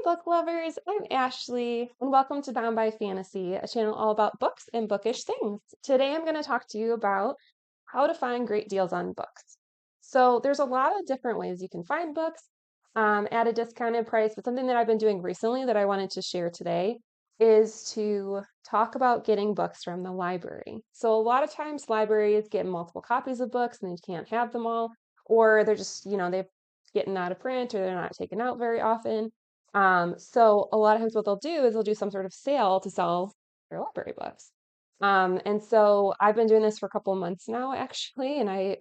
book lovers, I'm Ashley, and welcome to Bound by Fantasy, a channel all about books and bookish things. Today I'm going to talk to you about how to find great deals on books. So there's a lot of different ways you can find books at a discounted price, but something that I've been doing recently that I wanted to share today is to talk about getting books from the library. So a lot of times libraries get multiple copies of books and they can't have them all, or they're just, they're getting out of print or they're not taken out very often. So a lot of times what they'll do is they'll do some sort of sale to sell their library books. And so I've been doing this for a couple of months now, actually, and I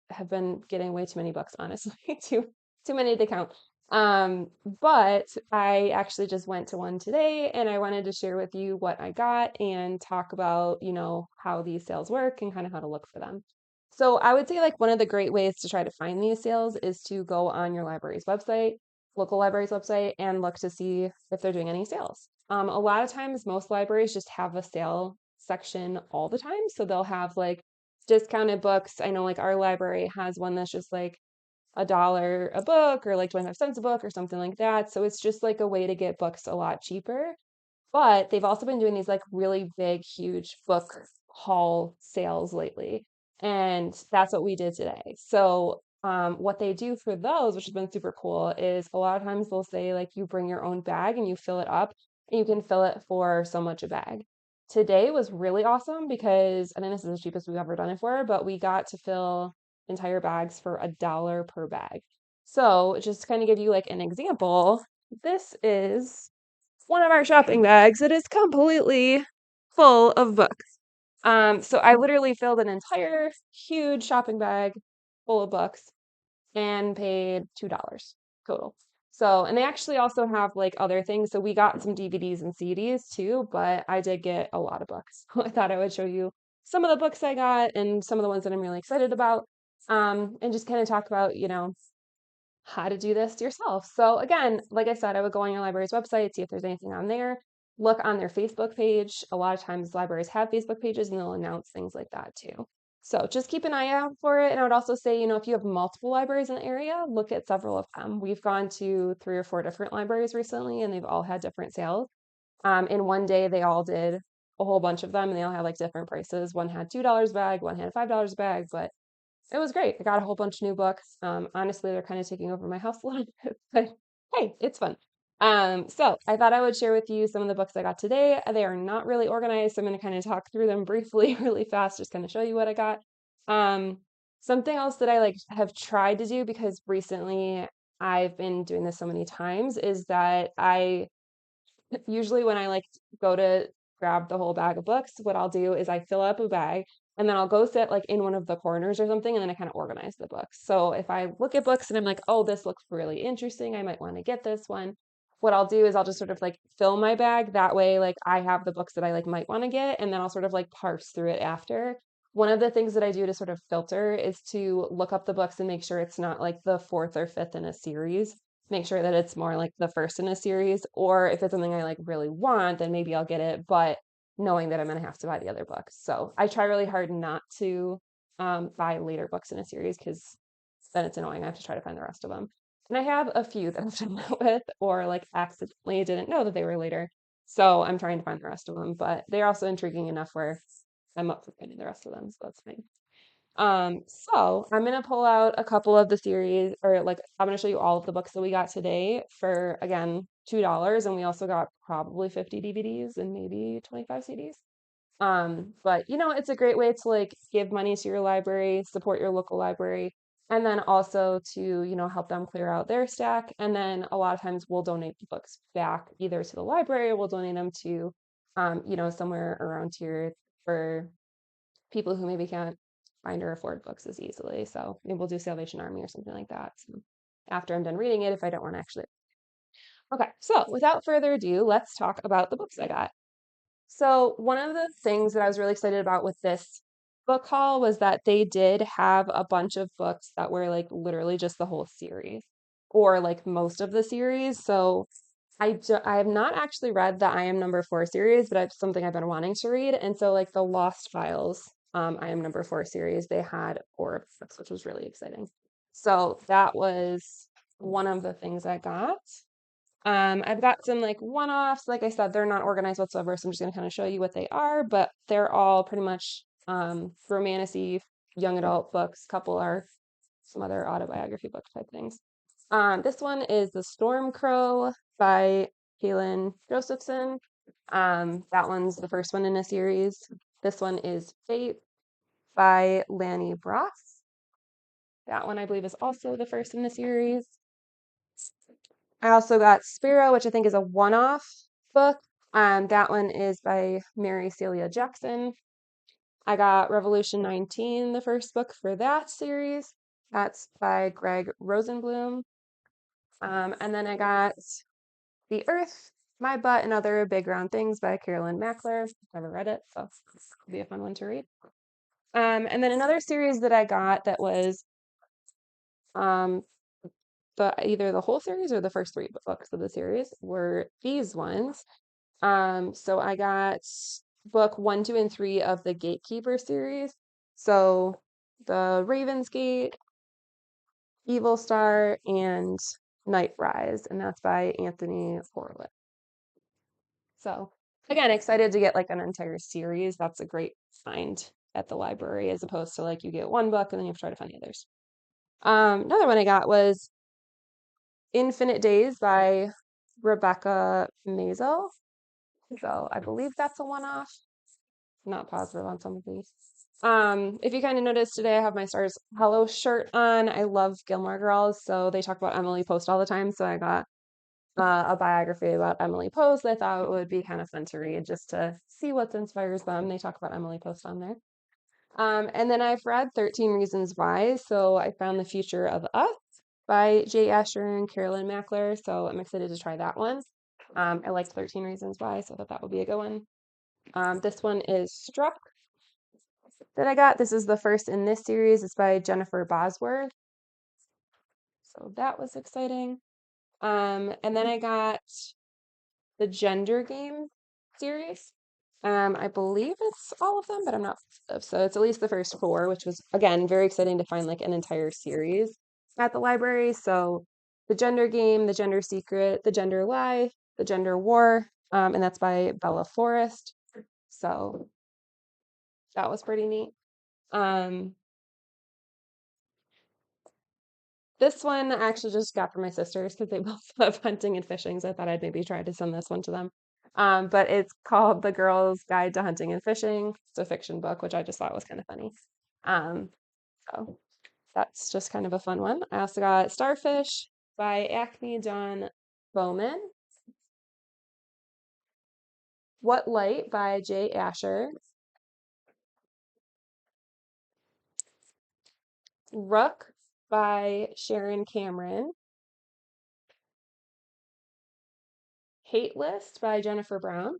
have been getting way too many books, honestly, too many to count. But I actually just went to one today, and I wanted to share with you what I got and talk about, how these sales work and kind of how to look for them. So I would say like one of the great ways to try to find these sales is to go on your library's website, local library's website, and look to see if they're doing any sales. A lot of times, most libraries just have a sale section all the time. So they'll have like discounted books. I know like our library has one that's just like $1 a book or like 25 cents a book or something like that. So it's just like a way to get books a lot cheaper. But they've also been doing these like really big, huge book haul sales lately. And that's what we did today. So what they do for those, which has been super cool, is a lot of times they'll say like you bring your own bag and you fill it up and you can fill it for so much a bag. Today was really awesome because I think this is the cheapest we've ever done it for, but we got to fill entire bags for $1 per bag. So just to kind of give you like an example, this is one of our shopping bags. It is completely full of books. So I literally filled an entire huge shopping bag full of books and paid $2 total. So, and they actually also have like other things. So we got some DVDs and CDs too, but I did get a lot of books. I thought I would show you some of the books I got and some of the ones that I'm really excited about. And just kind of talk about, how to do this yourself. So again, like I said, I would go on your library's website, see if there's anything on there, look on their Facebook page. A lot of times libraries have Facebook pages and they'll announce things like that too. So just keep an eye out for it. And I would also say, if you have multiple libraries in the area, look at several of them. We've gone to 3 or 4 different libraries recently and they've all had different sales. In one day, they all did a whole bunch of them and they all had like different prices. One had $2 a bag, one had $5 a bag, but it was great. I got a whole bunch of new books. Honestly, they're kind of taking over my house a little bit, but hey, it's fun. So I thought I would share with you some of the books I got today. They are not really organized, so I'm going to kind of talk through them briefly, really fast, just kind of show you what I got. Um, Something else that I like have tried to do because recently I've been doing this so many times is that I usually when I like go to grab the whole bag of books, what I'll do is I fill up a bag and then I'll go sit like in one of the corners or something and then I kind of organize the books. So if I look at books and I'm like, oh, this looks really interesting, I might want to get this one. What I'll do is I'll just sort of like fill my bag. That way, like I have the books that I like might want to get, and then I'll sort of like parse through it after. One of the things that I do to sort of filter is to look up the books and make sure it's not like the fourth or fifth in a series, make sure that it's more like the first in a series, or if it's something I like really want, then maybe I'll get it, but knowing that I'm going to have to buy the other books. So I try really hard not to buy later books in a series because then it's annoying. I have to try to find the rest of them. And I have a few that I've done that with, or like accidentally didn't know that they were later. So I'm trying to find the rest of them, but they're also intriguing enough where I'm up for finding the rest of them. So that's fine. So I'm gonna pull out a couple of the series, or like I'm gonna show you all of the books that we got today for again $2, and we also got probably 50 DVDs and maybe 25 CDs. But it's a great way to like give money to your library, support your local library, and then also to, help them clear out their stack. And then a lot of times we'll donate the books back either to the library or we'll donate them to, somewhere around here for people who maybe can't find or afford books as easily. So maybe we'll do Salvation Army or something like that. So after I'm done reading it, if I don't want to actually. Okay, so without further ado, let's talk about the books I got. So one of the things that I was really excited about with this book haul was that they did have a bunch of books that were like literally just the whole series or like most of the series. So I have not actually read the I Am Number Four series, but it's something I've been wanting to read. And so like the Lost Files, I Am Number Four series, they had 4 books, which was really exciting. So that was one of the things I got. I've got some like one-offs. Like I said, they're not organized whatsoever, so I'm just gonna kind of show you what they are, but they're all pretty much romantic young adult books. Couple are some other autobiography book type things. This one is The Storm Crow by Kaylin Josephson. That one's the first one in a series. This one is Fate by Lanny Bross. That one I believe is also the first in the series. I also got Sparrow, which I think is a one-off book. That one is by Mary Celia Jackson. I got Revolution 19, the first book for that series. That's by Greg Rosenblum. And then I got The Earth, My Butt, and Other Big Round Things by Carolyn Mackler. Never read it, so it'll be a fun one to read. And then another series that I got that was um, either the whole series or the first three books of the series were these ones. So I got book 1, 2, and 3 of the Gatekeeper series. So the Raven's Gate, Evil Star, and Night Rise, and that's by Anthony Horowitz. So again, excited to get like an entire series. That's a great find at the library as opposed to like you get one book and then you have to try to find the others. Another one I got was Infinite Days by Rebecca Mazel. So I believe that's a one-off. Not positive on some of these. If you kind of noticed today, I have my Stars Hollow shirt on. I love Gilmore Girls, so they talk about Emily Post all the time. So I got a biography about Emily Post. I thought it would be kind of fun to read just to see what inspires them. They talk about Emily Post on there. And then I've read 13 Reasons Why. So I found The Future of Us by Jay Asher and Carolyn Mackler. So I'm excited to try that one. I liked 13 Reasons Why, so I thought that would be a good one. This one is Struck that I got. This is the first in this series. It's by Jennifer Bosworth. So that was exciting. And then I got the Gender Game series. I believe it's all of them, but I'm not positive. So it's at least the first four, which was again very exciting to find like an entire series at the library. So the Gender Game, the Gender Secret, the Gender Lie, the Gender War, and that's by Bella Forrest. So that was pretty neat. Um, this one I actually just got from my sisters because they both love hunting and fishing. So I thought I'd maybe try to send this one to them. But it's called The Girl's Guide to Hunting and Fishing. It's a fiction book, which I just thought was kind of funny. Um, so that's just kind of a fun one. I also got Starfish by Acme John Bowman. What Light by Jay Asher. Rook by Sharon Cameron. Hate List by Jennifer Brown.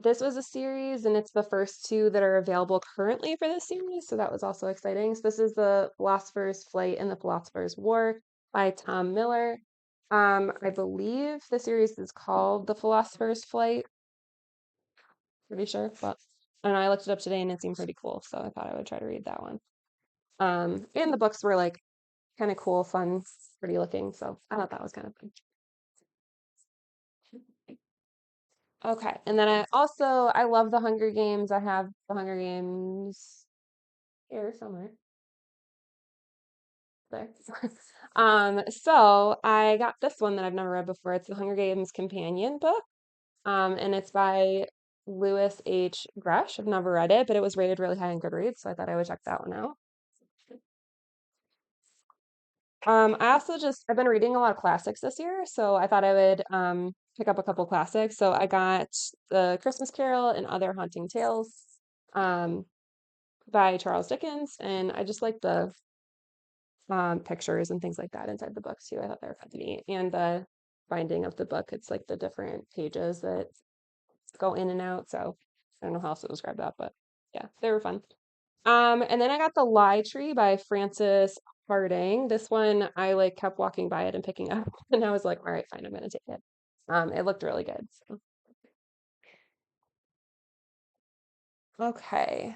This was a series, and it's the first two that are available currently for this series, so that was also exciting. So this is The Philosopher's Flight and the Philosopher's War by Tom Miller. I believe the series is called The Philosopher's Flight. Pretty sure, but I don't know. I looked it up today, and it seemed pretty cool, so I thought I would try to read that one. And the books were like kind of cool, fun, pretty looking, so I thought that was kind of fun. Okay, and then I love the Hunger Games. I have the Hunger Games here somewhere. There. So I got this one that I've never read before. It's the Hunger Games companion book. And it's by Lewis H. Grush. I've never read it, but it was rated really high on Goodreads, so I thought I would check that one out. I also I've been reading a lot of classics this year, so I thought I would pick up a couple classics. So I got The Christmas Carol and Other Haunting Tales um, by Charles Dickens, and I just like the pictures and things like that inside the book too. I thought they were fun to me, and the binding of the book. It's like the different pages that go in and out. So I don't know how else to describe that, but yeah, they were fun. And then I got The Lie Tree by Frances Harding. This one I like kept walking by it and picking up, and I was like, all right, fine, I'm gonna take it. It looked really good. So. Okay.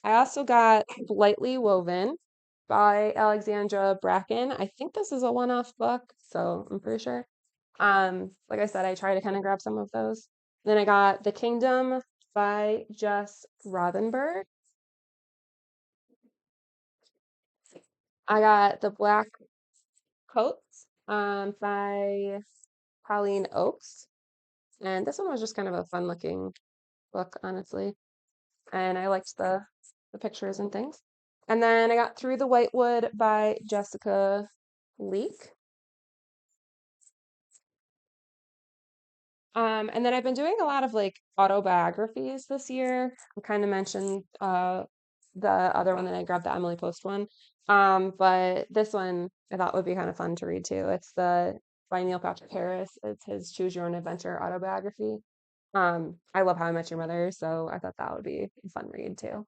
I also got Lightly Woven by Alexandra Bracken. I think this is a one-off book, so I'm pretty sure. Like I said, I try to kind of grab some of those. Then I got The Kingdom by Jess Rothenberg. I got The Black Coats by Colleen Oakes. And this one was just kind of a fun looking book, honestly. And I liked the pictures and things. And then I got Through the Whitewood by Jessica Leek. And then I've been doing a lot of like autobiographies this year. I kind of mentioned the other one that I grabbed, the Emily Post one. But this one I thought would be kind of fun to read too. It's the by Neil Patrick Harris. It's his Choose Your Own Adventure autobiography. I love How I Met Your Mother, so I thought that would be a fun read too.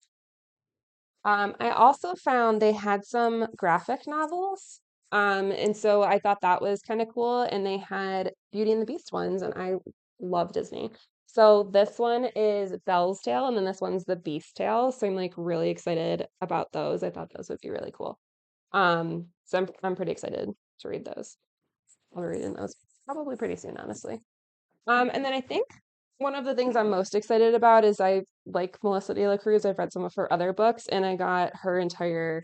I also found they had some graphic novels. And so I thought that was kind of cool. And they had Beauty and the Beast ones, and I love Disney. So this one is Belle's Tale, and then this one's The Beast Tale. So I'm like really excited about those. I thought those would be really cool. So I'm pretty excited to read those. I'll be reading those probably pretty soon, honestly. And then I think one of the things I'm most excited about is I like Melissa De La Cruz. I've read some of her other books, and I got her entire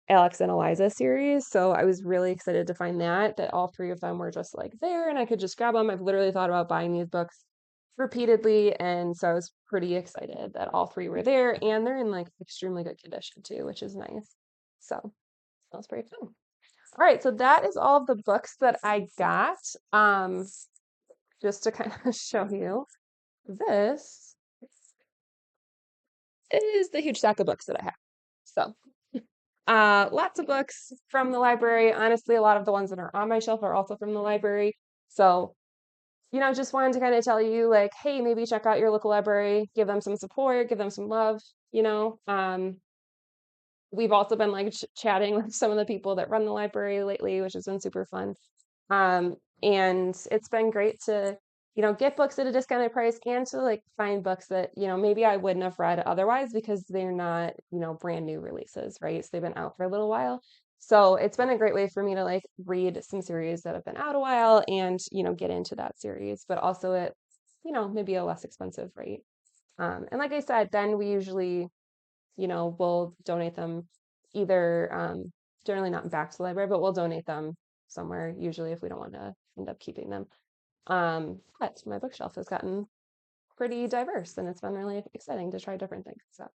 Alex and Eliza series. So I was really excited to find that all three of them were just like there and I could just grab them. I've literally thought about buying these books repeatedly. And so I was pretty excited that all three were there and they're in like extremely good condition too, which is nice. So that was pretty fun. All right, so that is all of the books that I got. Just to kind of show you, this is the huge stack of books that I have. So lots of books from the library. Honestly, a lot of the ones that are on my shelf are also from the library. So, just wanted to kind of tell you, like, hey, maybe check out your local library, give them some support, give them some love, you know. We've also been like chatting with some of the people that run the library lately, which has been super fun. And it's been great to, get books at a discounted price and to like find books that, maybe I wouldn't have read otherwise because they're not, brand new releases, right? So they've been out for a little while. So it's been a great way for me to like read some series that have been out a while and, get into that series, but also at, maybe a less expensive rate. And like I said, then we usually we'll donate them either, generally not back to the library, but we'll donate them somewhere, usually if we don't want to end up keeping them. But my bookshelf has gotten pretty diverse and it's been really exciting to try different things. So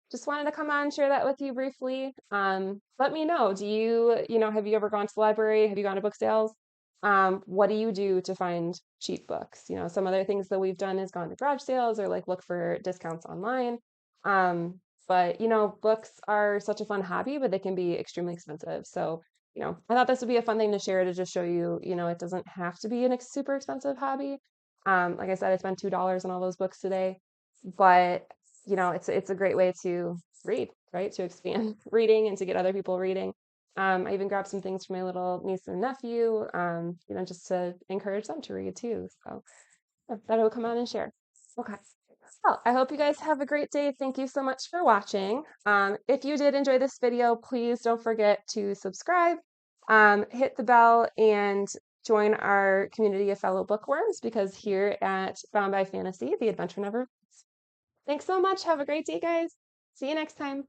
just wanted to come on and share that with you briefly. Let me know, have you ever gone to the library? Have you gone to book sales? What do you do to find cheap books? Some other things that we've done is gone to garage sales or like look for discounts online. But books are such a fun hobby, but they can be extremely expensive. So, I thought this would be a fun thing to share to just show you, it doesn't have to be an super expensive hobby. Like I said, I spent $2 on all those books today, but it's a great way to read, right? To expand reading and to get other people reading. I even grabbed some things for my little niece and nephew, just to encourage them to read too. So yeah, that I will come on and share. Okay. Well, I hope you guys have a great day. Thank you so much for watching. If you did enjoy this video, please don't forget to subscribe, hit the bell, and join our community of fellow bookworms because here at Bound by Fantasy, the adventure never ends. Thanks so much. Have a great day, guys. See you next time.